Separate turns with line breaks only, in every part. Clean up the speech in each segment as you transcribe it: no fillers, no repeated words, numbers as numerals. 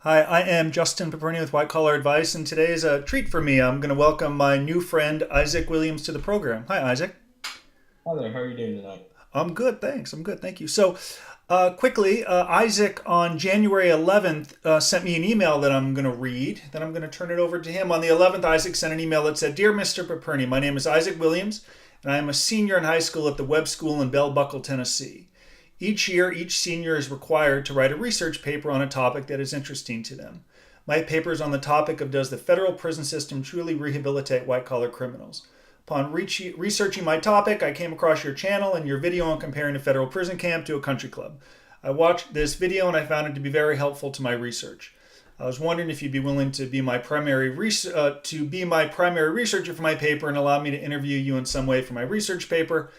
Hi, I am Justin Paperny with White Collar Advice, and today is a treat for me. I'm going to welcome my new friend, Isaac Williams, to the program. Hi, Isaac.
Hi there, how are you doing tonight?
I'm good, thanks. I'm good, thank you. Quickly, Isaac on January 11th sent me an email that I'm going to read. Then I'm going to turn it over to him. On the 11th, Isaac sent an email that said, "Dear Mr. Paperny, my name is Isaac Williams, and I am a senior in high school at the Webb School in Bell Buckle, Tennessee. Each year, each senior is required to write a research paper on a topic that is interesting to them. My paper is on the topic of does the federal prison system truly rehabilitate white collar criminals? Upon researching my topic, I came across your channel and your video on comparing a federal prison camp to a country club. I watched this video and I found it to be very helpful to my research. I was wondering if you'd be willing to be my primary researcher for my paper and allow me to interview you in some way for my research paper.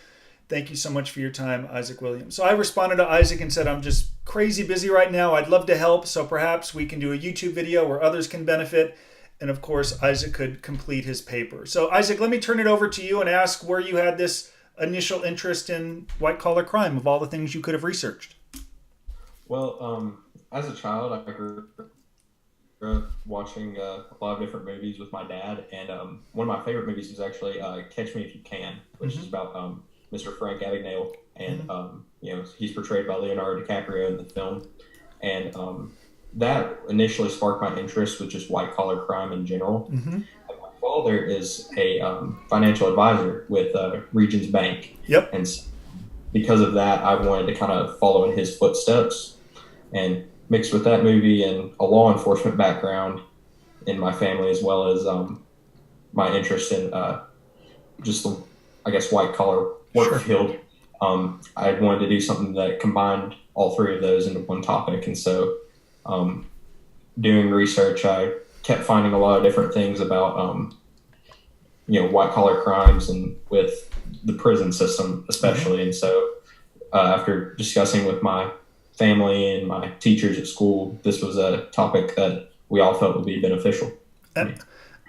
Thank you so much for your time, Isaac Williams." So I responded to Isaac and said, "I'm just crazy busy right now. I'd love to help, so perhaps we can do a YouTube video where others can benefit." And of course, Isaac could complete his paper. So Isaac, let me turn it over to you and ask where you had this initial interest in white collar crime of all the things you could have researched.
As a child, I grew up watching a lot of different movies with my dad, and one of my favorite movies is actually Catch Me If You Can, which is
Mm-hmm.
about Mr. Frank Abagnale, and
Mm-hmm.
he's portrayed by Leonardo DiCaprio in the film, and that initially sparked my interest with just white collar crime in general.
Mm-hmm.
And my father is a financial advisor with Regions Bank,
Yep.
and because of that, I wanted to kind of follow in his footsteps. And mixed with that movie and a law enforcement background in my family, as well as my interest in just the, I guess, white collar work
Sure.
field, I wanted to do something that combined all three of those into one topic. And so, um, doing research, I kept finding a lot of different things about, white collar crimes and with the prison system,
Mm-hmm.
especially. And so, after discussing with my family and my teachers at school, this was a topic that we all felt would be beneficial for
E-
me.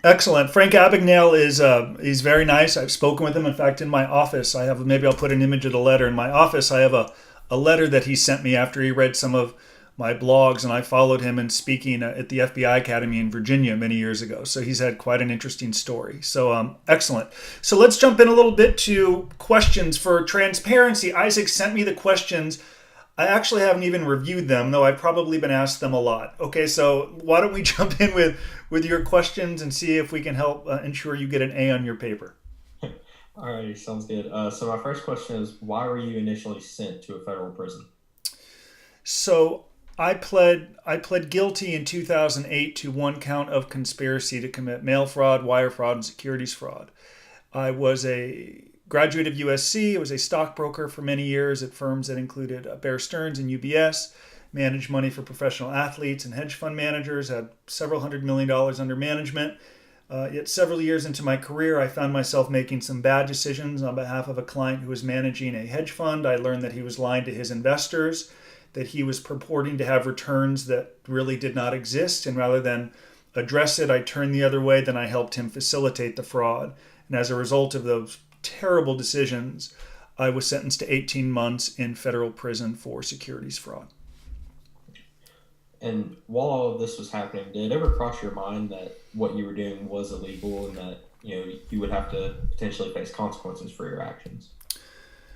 Excellent. Frank Abagnale is he's very nice. I've spoken with him. In fact, in my office, I have maybe I'll put an image of the letter in my office. I have a letter that he sent me after he read some of my blogs, and I followed him in speaking at the FBI Academy in Virginia many years ago. So he's had quite an interesting story. So excellent. So let's jump in a little bit to questions for transparency. Isaac sent me the questions. I actually haven't even reviewed them, though I've probably been asked them a lot. Okay, so why don't we jump in with your questions and see if we can help ensure you get an A on your paper.
Alrighty, sounds good. So my first question is, why were you initially sent to a federal prison?
So I pled guilty in 2008 to one count of conspiracy to commit mail fraud, wire fraud, and securities fraud. I was a graduate of USC. I was a stockbroker for many years at firms that included Bear Stearns and UBS. Managed money for professional athletes and hedge fund managers. Had several $100 million under management. Yet several years into my career, I found myself making some bad decisions on behalf of a client who was managing a hedge fund. I learned that he was lying to his investors, that he was purporting to have returns that really did not exist. And rather than address it, I turned the other way. Then I helped him facilitate the fraud. And as a result of those terrible decisions, I was sentenced to 18 months in federal prison for securities fraud.
And while all of this was happening, did it ever cross your mind that what you were doing was illegal and that you would have to potentially face consequences for your actions?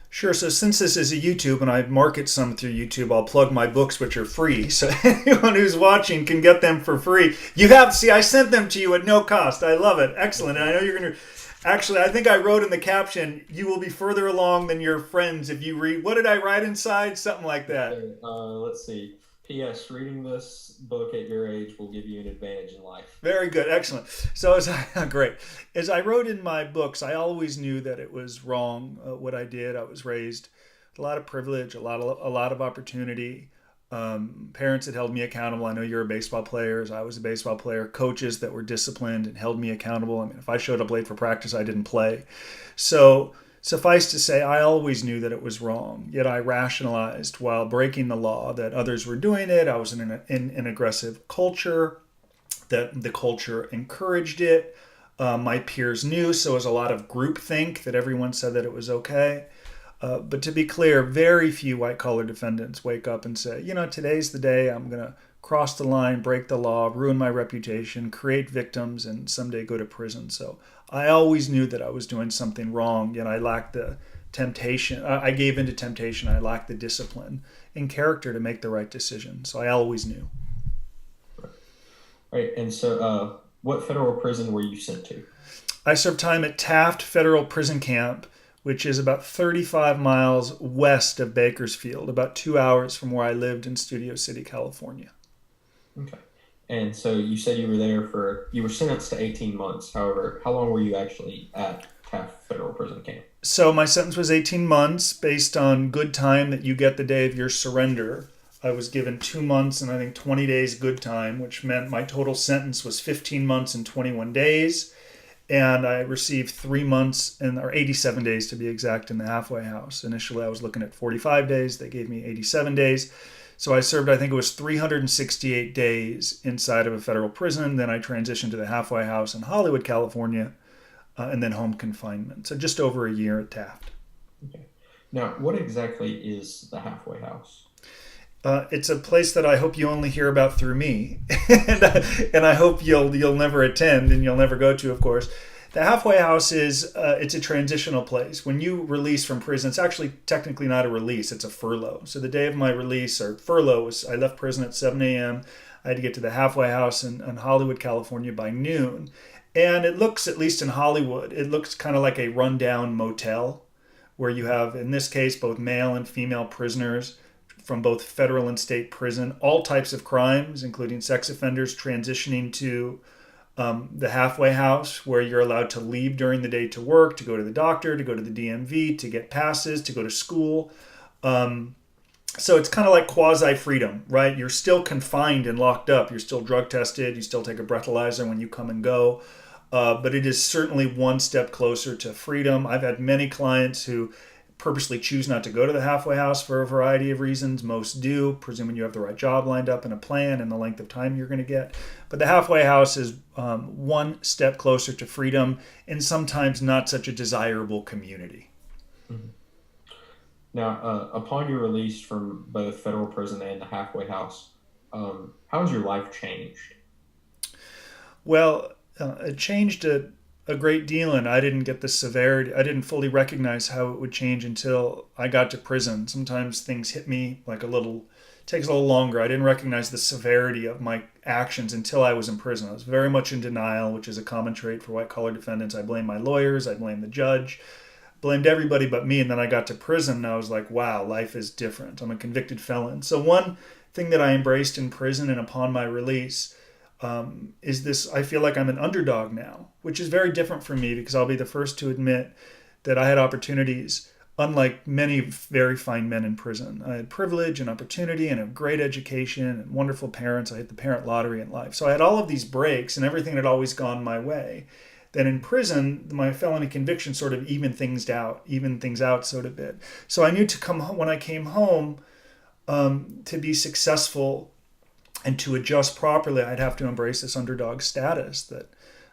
Sure. So since this is a YouTube and I market some through YouTube, I'll plug my books, which are free. So anyone who's watching can get them for free. See, I sent them to you at no cost. I love it. Excellent. And I know you're going to. Actually, I think I wrote in the caption, "You will be further along than your friends if you read." What did I write inside? Something like that.
Okay, let's see. P.S. Reading this book at your age will give you an advantage in life.
Very good, excellent. So great, as I wrote in my books, I always knew that it was wrong what I did. I was raised with a lot of privilege, a lot of opportunity. Parents that held me accountable. I know you're a baseball player. As I was a baseball player. Coaches that were disciplined and held me accountable. I mean, if I showed up late for practice, I didn't play. So suffice to say, I always knew that it was wrong. Yet I rationalized while breaking the law that others were doing it. I was in an aggressive culture, that the culture encouraged it. My peers knew, so it was a lot of groupthink that everyone said that it was okay. But to be clear, very few white collar defendants wake up and say, today's the day I'm going to cross the line, break the law, ruin my reputation, create victims, and someday go to prison. So I always knew that I was doing something wrong, yet I lacked the temptation. I gave into temptation. I lacked the discipline and character to make the right decision. So I always knew.
Right. And so, what federal prison were you sent to?
I served time at Taft Federal Prison Camp, which is about 35 miles west of Bakersfield, about 2 hours from where I lived in Studio City, California.
Okay. And so you said you were sentenced to 18 months. However, how long were you actually at Taft Federal Prison Camp?
So my sentence was 18 months based on good time that you get the day of your surrender. I was given 2 months and I think 20 days good time, which meant my total sentence was 15 months and 21 days. And I received 3 months or 87 days to be exact in the halfway house. Initially, I was looking at 45 days. They gave me 87 days. So I served, I think it was 368 days inside of a federal prison. Then I transitioned to the halfway house in Hollywood, California, and then home confinement. So just over a year at Taft.
Okay. Now, what exactly is the halfway house?
It's a place that I hope you only hear about through me, and I hope you'll never attend and you'll never go to. Of course, the halfway house is it's a transitional place. When you release from prison, it's actually technically not a release; it's a furlough. So the day of my release or furlough was I left prison at 7 a.m. I had to get to the halfway house in Hollywood, California by noon, and it looks, at least in Hollywood, it looks kind of like a rundown motel where you have, in this case, both male and female prisoners from both federal and state prison, all types of crimes, including sex offenders, transitioning to the halfway house, where you're allowed to leave during the day to work, to go to the doctor, to go to the DMV, to get passes, to go to school. So it's kind of like quasi-freedom, right? You're still confined and locked up. You're still drug tested. You still take a breathalyzer when you come and go. But it is certainly one step closer to freedom. I've had many clients who purposely choose not to go to the halfway house for a variety of reasons. Most do, presuming you have the right job lined up and a plan and the length of time you're going to get. But the halfway house is one step closer to freedom and sometimes not such a desirable community.
Mm-hmm. Now, upon your release from both federal prison and the halfway house, how has your life changed?
Well, it changed a great deal, and I didn't get the severity. I didn't fully recognize how it would change until I got to prison. Sometimes things hit me like it takes a little longer. I didn't recognize the severity of my actions until I was in prison. I was very much in denial, which is a common trait for white collar defendants. I blame my lawyers, I blame the judge, blamed everybody but me. And then I got to prison and I was like, wow, life is different. I'm a convicted felon. So one thing that I embraced in prison and upon my release is this: I feel like I'm an underdog now, which is very different for me because I'll be the first to admit that I had opportunities unlike many very fine men in prison. I had privilege and opportunity and a great education and wonderful parents. I hit the parent lottery in life. So I had all of these breaks and everything had always gone my way. Then in prison, my felony conviction sort of evened things out so a bit. So I knew to come home, when I came home, to be successful and to adjust properly, I'd have to embrace this underdog status that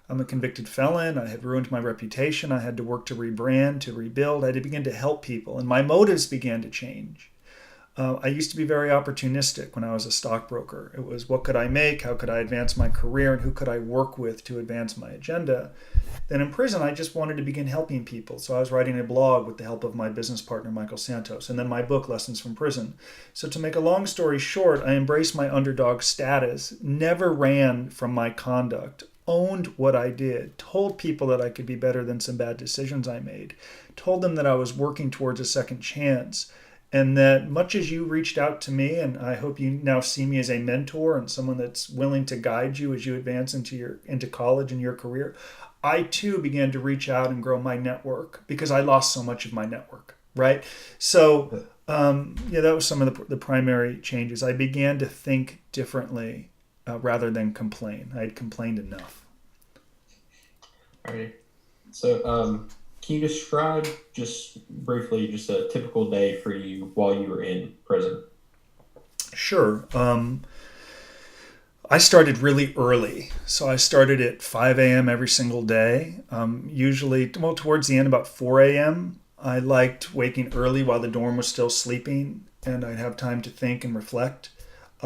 I'm a convicted felon. I had ruined my reputation. I had to work to rebrand, to rebuild. I had to begin to help people. And my motives began to change. I used to be very opportunistic when I was a stockbroker. It was, what could I make? How could I advance my career? And who could I work with to advance my agenda? Then in prison, I just wanted to begin helping people. So I was writing a blog with the help of my business partner, Michael Santos, and then my book, Lessons from Prison. So to make a long story short, I embraced my underdog status, never ran from my conduct, owned what I did, told people that I could be better than some bad decisions I made, told them that I was working towards a second chance, and that much as you reached out to me, and I hope you now see me as a mentor and someone that's willing to guide you as you advance into college and your career, I too began to reach out and grow my network because I lost so much of my network, right? So that was some of the primary changes. I began to think differently rather than complain. I had complained enough.
All right. So, can you describe just briefly just a typical day for you while you were in prison?
Sure. I started really early. So I started at 5 a.m. every single day. Usually, towards the end, about 4 a.m. I liked waking early while the dorm was still sleeping, and I'd have time to think and reflect.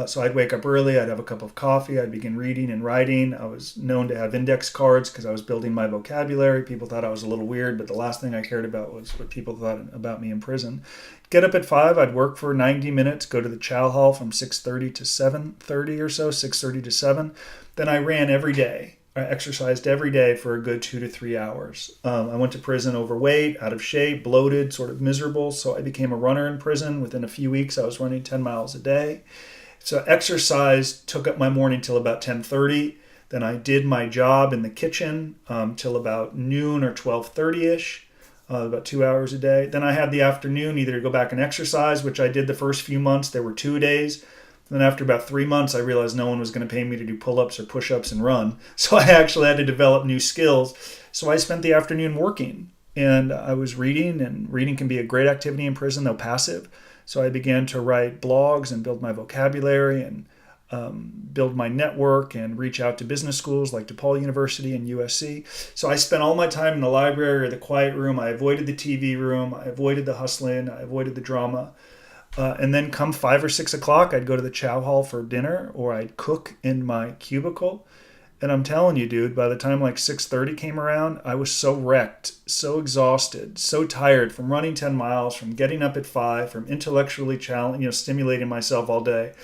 So I'd wake up early, I'd have a cup of coffee, I'd begin reading and writing. I was known to have index cards because I was building my vocabulary. People thought I was a little weird, but the last thing I cared about was what people thought about me in prison. Get up at 5, I'd work for 90 minutes, go to the chow hall from 6:30 to 7:30 or so, 6:30 to 7. Then I ran every day. I exercised every day for a good 2 to 3 hours. I went to prison overweight, out of shape, bloated, sort of miserable. So I became a runner in prison. Within a few weeks, I was running 10 miles a day. So exercise took up my morning till about 10:30. Then I did my job in the kitchen till about noon or 12:30ish, about 2 hours a day. Then I had the afternoon either to go back and exercise, which I did the first few months. There were 2 days. Then after about 3 months, I realized no one was going to pay me to do pull-ups or push-ups and run. So I actually had to develop new skills. So I spent the afternoon working, and I was reading, and reading can be a great activity in prison, though passive. So I began to write blogs and build my vocabulary and build my network and reach out to business schools like DePaul University and USC. So I spent all my time in the library or the quiet room. I avoided the TV room. I avoided the hustling. I avoided the drama. And then come 5 or 6 o'clock, I'd go to the chow hall for dinner, or I'd cook in my cubicle. And I'm telling you, dude, by the time like 6:30 came around, I was so wrecked, so exhausted, so tired from running 10 miles, from getting up at 5, from intellectually stimulating myself all day.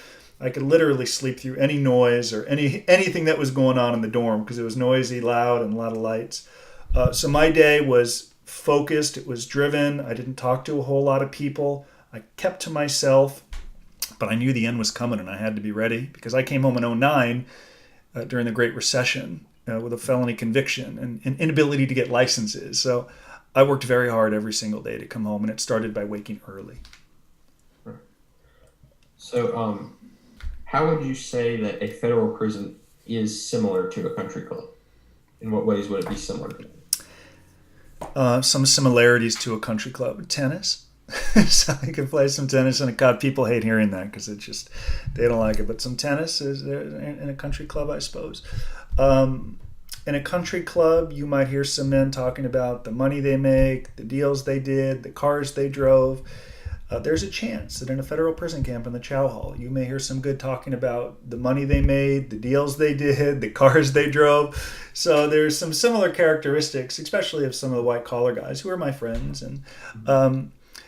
I could literally sleep through any noise or anything that was going on in the dorm because it was noisy, loud, and a lot of lights. So my day was focused. It was driven. I didn't talk to a whole lot of people. I kept to myself, but I knew the end was coming and I had to be ready because I came home in '09 during the Great Recession with a felony conviction and an inability to get licenses. So I worked very hard every single day to come home, and it started by waking early.
So, how would you say that a federal prison is similar to a country club? In what ways would it be similar to?
Some similarities to a country club. Tennis. So I can play some tennis, and God, people hate hearing that because they don't like it. But some tennis is there in a country club, I suppose. In a country club, you might hear some men talking about the money they make, the deals they did, the cars they drove. There's a chance that in a federal prison camp in the chow hall, you may hear some good talking about the money they made, the deals they did, the cars they drove. So there's some similar characteristics, especially of some of the white collar guys who are my friends. And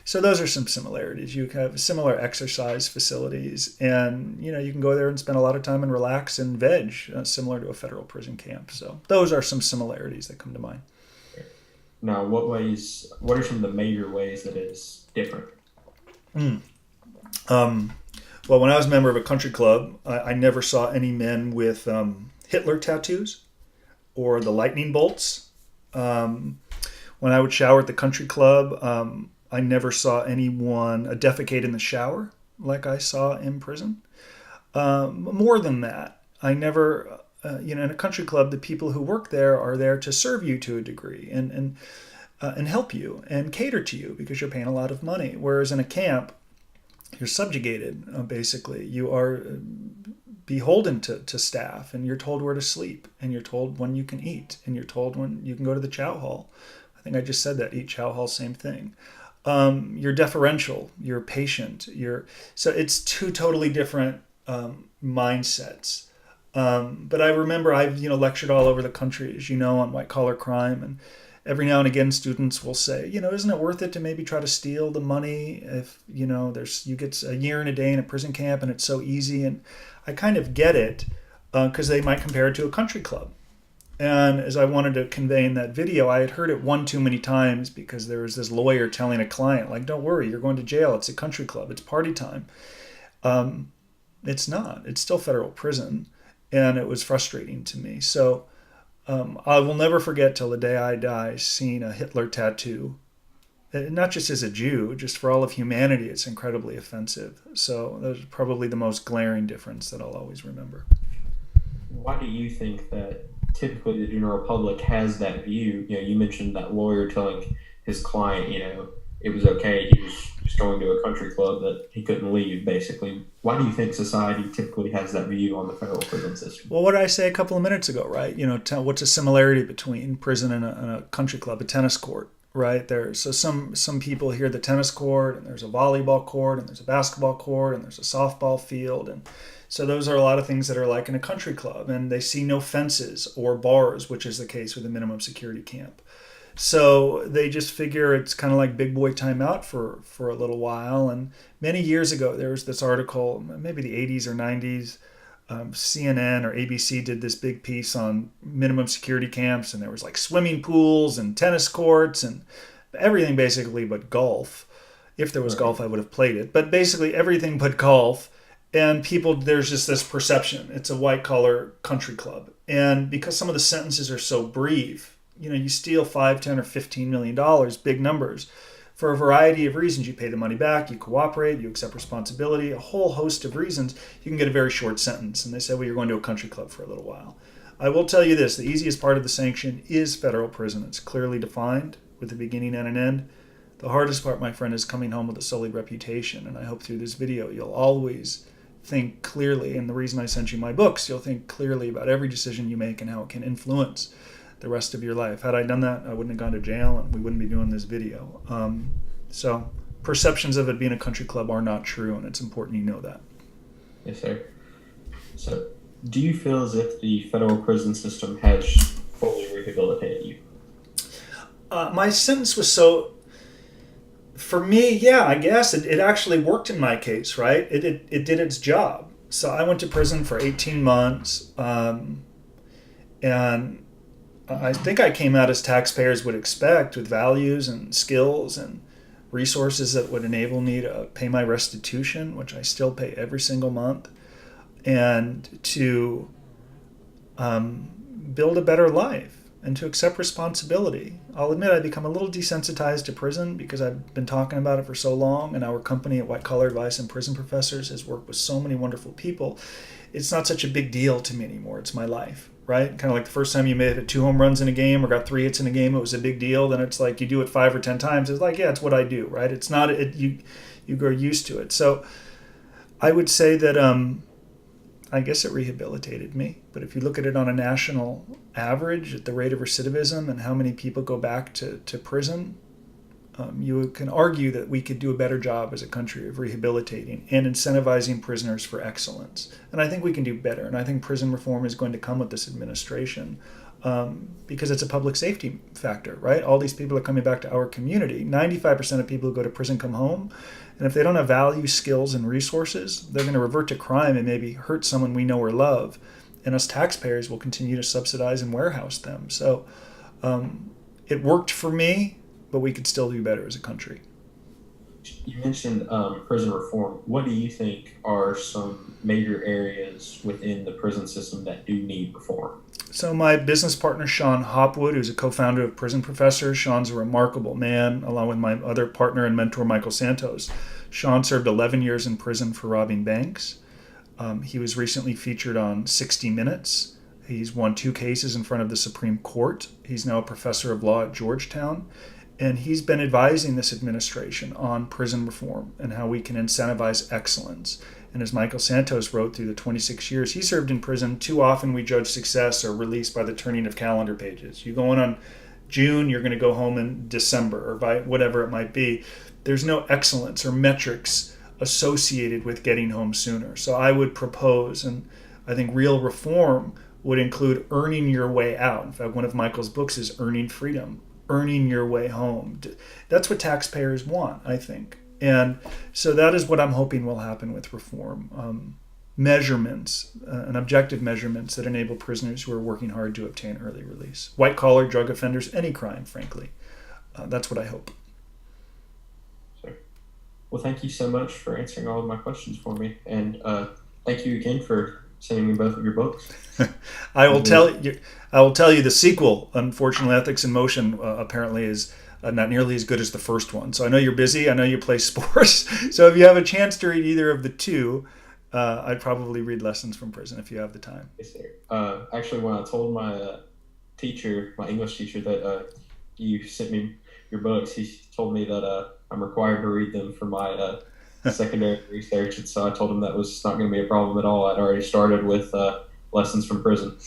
so those are some similarities. You have similar exercise facilities, and you can go there and spend a lot of time and relax and veg, similar to a federal prison camp. So those are some similarities that come to mind.
Now, what are some of the major ways that it is different?
Well, when I was a member of a country club, I never saw any men with Hitler tattoos or the lightning bolts. When I would shower at the country club, I never saw anyone defecate in the shower like I saw in prison. More than that, I never, in a country club, the people who work there are there to serve you to a degree and help you and cater to you because you're paying a lot of money. Whereas in a camp, you're subjugated, basically. You are beholden to staff, and you're told where to sleep, and you're told when you can eat, and you're told when you can go to the chow hall. I think I just said that, eat, chow hall, same thing. You're deferential, you're patient, so it's two totally different mindsets. But I remember I've lectured all over the country, as you know, on white collar crime, and every now and again students will say, isn't it worth it to maybe try to steal the money if you get a year and a day in a prison camp and it's so easy? And I kind of get it because they might compare it to a country club. And as I wanted to convey in that video, I had heard it one too many times because there was this lawyer telling a client, like, don't worry, you're going to jail. It's a country club. It's party time. It's not. It's still federal prison. And it was frustrating to me. So I will never forget till the day I die seeing a Hitler tattoo. Not just as a Jew, just for all of humanity, it's incredibly offensive. So that's probably the most glaring difference that I'll always remember.
Why do you think that typically the general public has that view? You mentioned that lawyer telling his client, it was okay. He was just going to a country club that he couldn't leave, basically. Why do you think society typically has that view on the federal prison system?
Well, what did I say a couple of minutes ago, right? What's a similarity between prison and a country club, a tennis court? right there. So some people hear the tennis court, and there's a volleyball court, and there's a basketball court, and there's a softball field, and so those are a lot of things that are like in a country club, and they see no fences or bars, which is the case with a minimum security camp. So they just figure it's kind of like big boy timeout for a little while. And many years ago, there was this article, maybe the 80s or 90s. CNN or ABC did this big piece on minimum security camps, and there was like swimming pools and tennis courts and everything basically but golf. If there was
Right.
golf, I would have played it, but basically everything but golf. And people, there's just this perception it's a white collar country club, and because some of the sentences are so brief, you steal 5, 10, or $15 million, big numbers, for a variety of reasons. You pay the money back, you cooperate, you accept responsibility, a whole host of reasons. You can get a very short sentence. And they say, well, you're going to a country club for a little while. I will tell you this, the easiest part of the sanction is federal prison. It's clearly defined with a beginning and an end. The hardest part, my friend, is coming home with a sullied reputation. And I hope through this video you'll always think clearly. And the reason I sent you my books, you'll think clearly about every decision you make and how it can influence the rest of your life. Had I done that, I wouldn't have gone to jail, and we wouldn't be doing this video. So perceptions of it being a country club are not true, and it's important you know that.
Yes, sir. So, do you feel as if the federal prison system has fully rehabilitated you?
My sentence was so, for me, yeah, I guess it actually worked in my case, right? It did its job. So I went to prison for 18 months, and I think I came out as taxpayers would expect, with values and skills and resources that would enable me to pay my restitution, which I still pay every single month, and to build a better life and to accept responsibility. I'll admit I've become a little desensitized to prison because I've been talking about it for so long, and our company at White Collar Advice and Prison Professors has worked with so many wonderful people. It's not such a big deal to me anymore. It's my life, right? Kind of like the first time you made it 2 home runs in a game or got 3 hits in a game, it was a big deal. Then it's like you do it 5 or 10 times. It's like, yeah, it's what I do, right? It's not, you grow used to it. So I would say that I guess it rehabilitated me. But if you look at it on a national average, at the rate of recidivism and how many people go back to prison, you can argue that we could do a better job as a country of rehabilitating and incentivizing prisoners for excellence. And I think we can do better. And I think prison reform is going to come with this administration because it's a public safety factor, right? All these people are coming back to our community. 95% of people who go to prison come home. And if they don't have value, skills, and resources, they're going to revert to crime and maybe hurt someone we know or love. And us taxpayers will continue to subsidize and warehouse them. So it worked for me, but we could still do better as a country.
You mentioned prison reform. What do you think are some major areas within the prison system that do need reform?
So my business partner, Sean Hopwood, who's a co-founder of Prison Professors, Sean's a remarkable man, along with my other partner and mentor, Michael Santos. Sean served 11 years in prison for robbing banks. He was recently featured on 60 Minutes. He's won 2 cases in front of the Supreme Court. He's now a professor of law at Georgetown. And he's been advising this administration on prison reform and how we can incentivize excellence. And as Michael Santos wrote, through the 26 years he served in prison, too often we judge success or release by the turning of calendar pages. You go in on June, you're going to go home in December, or by whatever it might be. There's no excellence or metrics associated with getting home sooner. So I would propose, and I think real reform would include earning your way out. In fact, one of Michael's books is Earning Freedom, earning your way home. That's what taxpayers want, I think. And so that is what I'm hoping will happen with reform. Measurements and objective measurements that enable prisoners who are working hard to obtain early release. White-collar drug offenders, any crime, frankly. That's what I hope.
Sure. Well, thank you so much for answering all of my questions for me. And thank you again for sending me both of your books.
I will tell you the sequel, Unfortunately Ethics in Motion, apparently is not nearly as good as the first one. So I know you're busy. I know you play sports. So if you have a chance to read either of the two, I'd probably read Lessons from Prison if you have the time.
Yes, sir. Actually, when I told my teacher, my English teacher, that you sent me your books, he told me that I'm required to read them for my secondary research. And so I told him that was not going to be a problem at all. I'd already started with Lessons from Prison.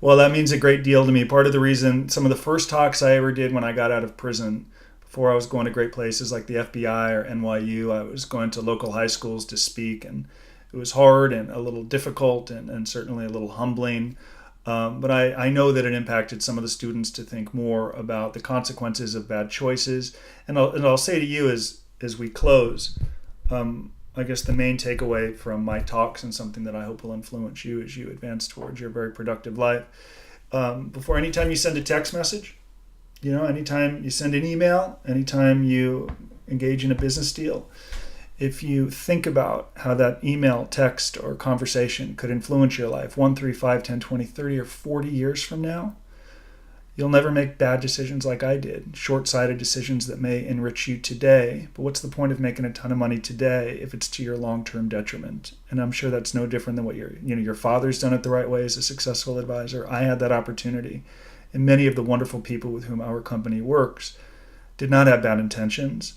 Well, that means a great deal to me. Part of the reason, some of the first talks I ever did when I got out of prison Before I was going to great places like the FBI or NYU, I was going to local high schools to speak, and it was hard and a little difficult and certainly a little humbling. But I know that it impacted some of the students to think more about the consequences of bad choices. And I'll say to you as we close, I guess the main takeaway from my talks and something that I hope will influence you as you advance towards your very productive life. Before anytime you send a text message, anytime you send an email, anytime you engage in a business deal, if you think about how that email, text, or conversation could influence your life 1, 3, 5, 10, 20, 30, or 40 years from now, you'll never make bad decisions like I did, short-sighted decisions that may enrich you today. But what's the point of making a ton of money today if it's to your long-term detriment? And I'm sure that's no different than what your father's done it the right way as a successful advisor. I had that opportunity. And many of the wonderful people with whom our company works did not have bad intentions.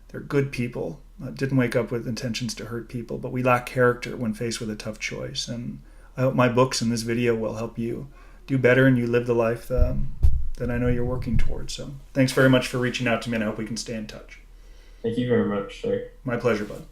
They're good people. Didn't wake up with intentions to hurt people, but we lack character when faced with a tough choice. And I hope my books and this video will help you do better and you live the life that I know you're working towards. So thanks very much for reaching out to me, and I hope we can stay in touch.
Thank you very much, sir.
My pleasure, bud.